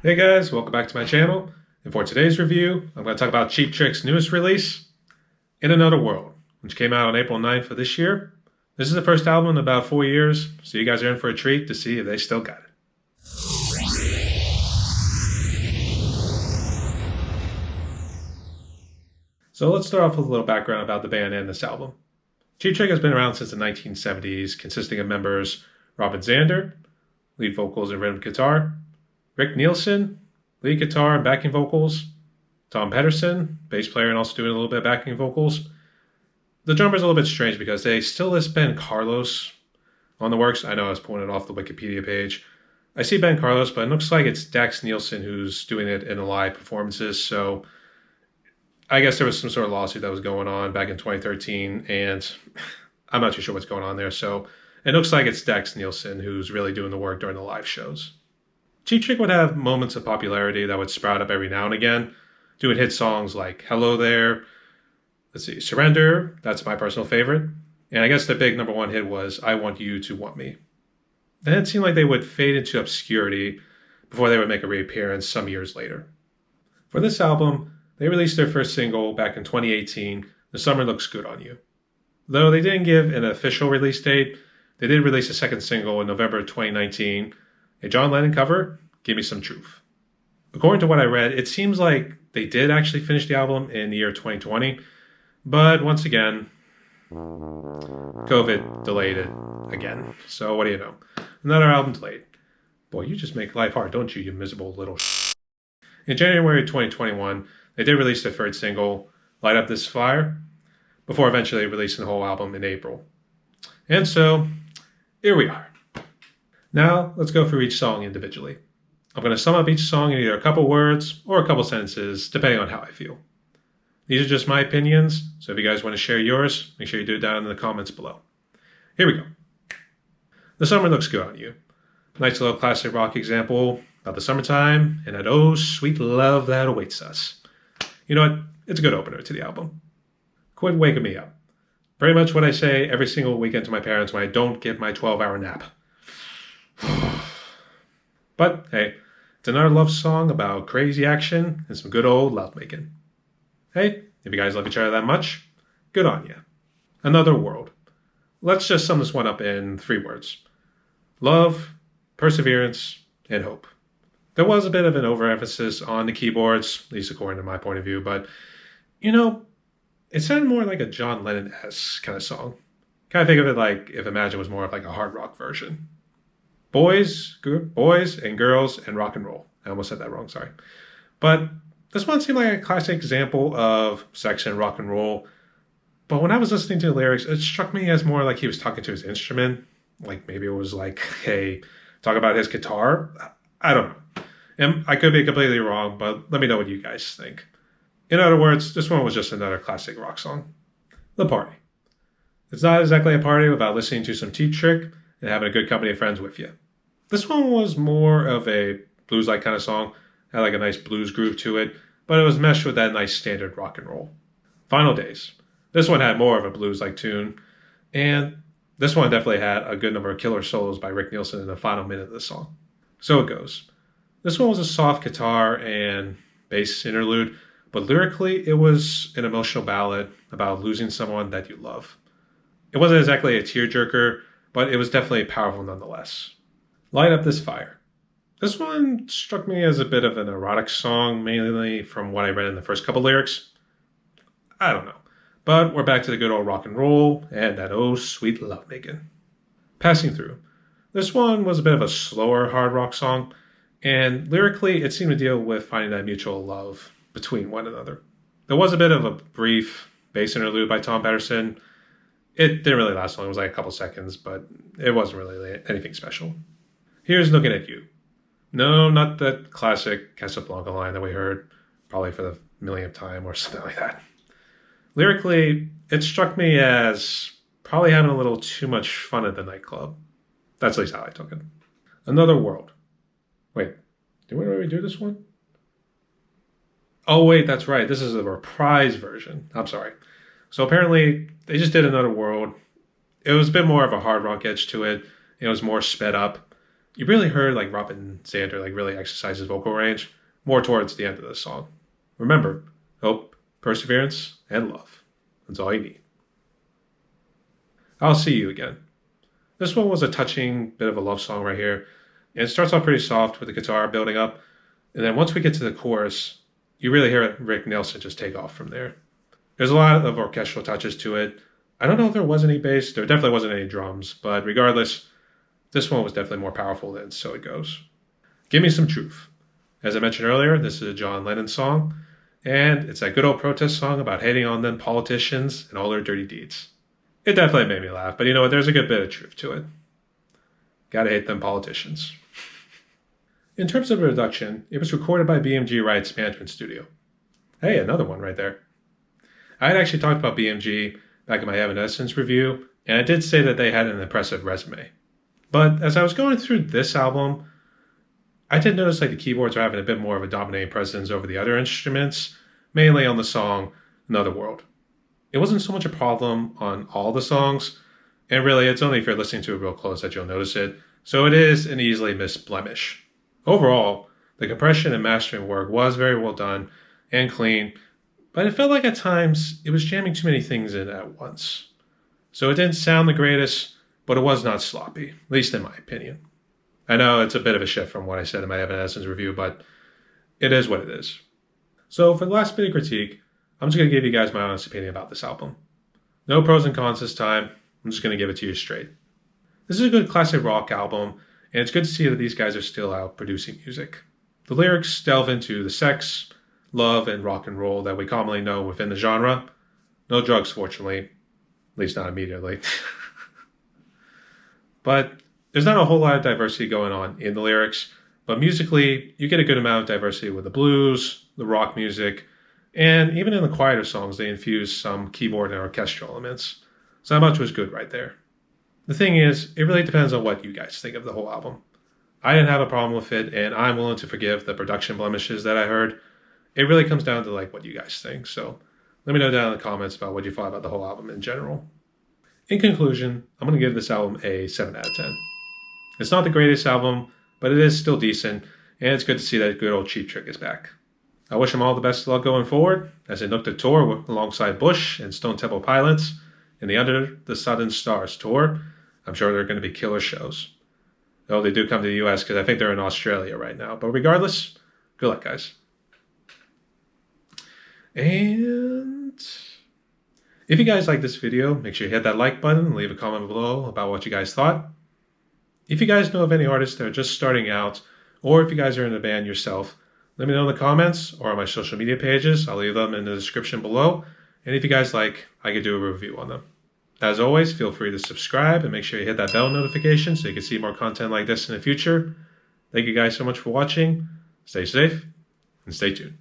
Hey guys, welcome back to my channel. And for today's review, I'm going to talk about Cheap Trick's newest release, In Another World, which came out on April 9th of this year. This is the first album in about 4 years, so you guys are in for a treat to see if they still got it. So let's start off with a little background about the band and this album. Cheap Trick has been around since the 1970s, consisting of members Robin Zander, lead vocals and rhythm guitar, Rick Nielsen, lead guitar and backing vocals, Tom Pedersen, bass player and also doing a little bit of backing vocals. The drummer's a little bit strange because they still list Ben Carlos on the works. I know I was pulling it off the Wikipedia page. I see Ben Carlos, but it looks like it's Dax Nielsen who's doing it in the live performances. So I guess there was some sort of lawsuit that was going on back in 2013, and I'm not too sure what's going on there. So it looks like it's Dax Nielsen who's really doing the work during the live shows. Cheap Trick would have moments of popularity that would sprout up every now and again, doing hit songs like Hello There, let's see, Surrender, that's my personal favorite. And I guess the big number one hit was I Want You to Want Me. Then it seemed like they would fade into obscurity before they would make a reappearance some years later. For this album, they released their first single back in 2018, The Summer Looks Good on You. Though they didn't give an official release date, they did release a second single in November 2019, a John Lennon cover, Give Me Some Truth. According to what I read, it seems like they did actually finish the album in the year 2020, but once again, COVID delayed it again. So what do you know? Another album delayed. Boy, you just make life hard, don't you, you miserable little In January 2021, they did release their third single, Light Up This Fire, before eventually releasing the whole album in April. And so, here we are. Now, let's go through each song individually. I'm going to sum up each song in either a couple words or a couple sentences, depending on how I feel. These are just my opinions, so if you guys want to share yours, make sure you do it down in the comments below. Here we go. The Summer Looks Good on You. Nice little classic rock example about the summertime and that oh sweet love that awaits us. You know what? It's a good opener to the album. Quit Waking Me Up. Pretty much what I say every single weekend to my parents when I don't get my 12-hour nap. But hey, it's another love song about crazy action and some good old lovemaking. Hey, if you guys love each other that much, good on you. Another World. Let's just sum this one up in 3 words. Love, perseverance, and hope. There was a bit of an overemphasis on the keyboards, at least according to my point of view, but, you know, it sounded more like a John Lennon-esque kind of song. Kind of think of it like if Imagine was more of like a hard rock version. Boys and girls and rock and roll. I almost said that wrong, sorry. But this one seemed like a classic example of sex and rock and roll. But when I was listening to the lyrics, it struck me as more like he was talking to his instrument. Like maybe it was like, hey, talk about his guitar. I don't know. And I could be completely wrong, but let me know what you guys think. In other words, this one was just another classic rock song. The Party. It's not exactly a party without listening to some Cheap Trick and having a good company of friends with you. This one was more of a blues-like kind of song. Had like a nice blues groove to it, but it was meshed with that nice standard rock and roll. Final Days. This one had more of a blues-like tune, and this one definitely had a good number of killer solos by Rick Nielsen in the final minute of the song. So it goes. This one was a soft guitar and bass interlude, but lyrically it was an emotional ballad about losing someone that you love. It wasn't exactly a tearjerker, but it was definitely powerful nonetheless. Light Up This Fire. This one struck me as a bit of an erotic song, mainly from what I read in the first couple lyrics. I don't know. But we're back to the good old rock and roll and that oh sweet lovemaking. Passing Through. This one was a bit of a slower hard rock song, and lyrically it seemed to deal with finding that mutual love between one another. There was a bit of a brief bass interlude by Tom Pedersen. It didn't really last long, it was like a couple seconds, but it wasn't really anything special. Here's Looking at You. No, not that classic Casablanca line that we heard probably for the millionth time or something like that. Lyrically, it struck me as probably having a little too much fun at the nightclub. That's at least how I took it. Another World. Wait, did we already do this one? Oh wait, that's right. This is a reprise version. I'm sorry. So apparently they just did Another World. It was a bit more of a hard rock edge to it. It was more sped up. You really heard like Robin Zander like really exercise his vocal range more towards the end of the song. Remember, hope, perseverance, and love. That's all you need. I'll see you again. This one was a touching bit of a love song right here. And it starts off pretty soft with the guitar building up. And then once we get to the chorus, you really hear Rick Nielsen just take off from there. There's a lot of orchestral touches to it. I don't know if there was any bass. There definitely wasn't any drums. But regardless, this one was definitely more powerful than So It Goes. Give Me Some Truth. As I mentioned earlier, this is a John Lennon song. And it's that good old protest song about hating on them politicians and all their dirty deeds. It definitely made me laugh. But you know what? There's a good bit of truth to it. Gotta hate them politicians. In terms of production, it was recorded by BMG Rights Management Studio. Hey, another one right there. I had actually talked about BMG back in my Evanescence review, and I did say that they had an impressive resume. But as I was going through this album, I did notice like the keyboards were having a bit more of a dominating presence over the other instruments, mainly on the song Another World. It wasn't so much a problem on all the songs, and really it's only if you're listening to it real close that you'll notice it, so it is an easily missed blemish. Overall, the compression and mastering work was very well done and clean, but it felt like at times it was jamming too many things in at once. So it didn't sound the greatest, but it was not sloppy, at least in my opinion. I know it's a bit of a shift from what I said in my Evanescence review, but it is what it is. So for the last bit of critique, I'm just going to give you guys my honest opinion about this album. No pros and cons this time, I'm just going to give it to you straight. This is a good classic rock album, and it's good to see that these guys are still out producing music. The lyrics delve into the sex, love, and rock and roll that we commonly know within the genre. No drugs, fortunately. At least not immediately. But there's not a whole lot of diversity going on in the lyrics, but musically, you get a good amount of diversity with the blues, the rock music, and even in the quieter songs, they infuse some keyboard and orchestral elements. So that much was good right there. The thing is, it really depends on what you guys think of the whole album. I didn't have a problem with it, and I'm willing to forgive the production blemishes that I heard. It really comes down to like what you guys think, so let me know down in the comments about what you thought about the whole album in general. In conclusion, I'm going to give this album a 7 out of 10. It's not the greatest album, but it is still decent, and it's good to see that good old Cheap Trick is back. I wish them all the best of luck going forward as they look to tour alongside Bush and Stone Temple Pilots in the Under the Southern Stars tour. I'm sure they're going to be killer shows. Though they do come to the US because I think they're in Australia right now. But regardless, good luck, guys. And if you guys like this video, make sure you hit that like button and leave a comment below about what you guys thought. If you guys know of any artists that are just starting out, or if you guys are in a band yourself, let me know in the comments or on my social media pages. I'll leave them in the description below. And if you guys like, I could do a review on them. As always, feel free to subscribe and make sure you hit that bell notification so you can see more content like this in the future. Thank you guys so much for watching. Stay safe and stay tuned.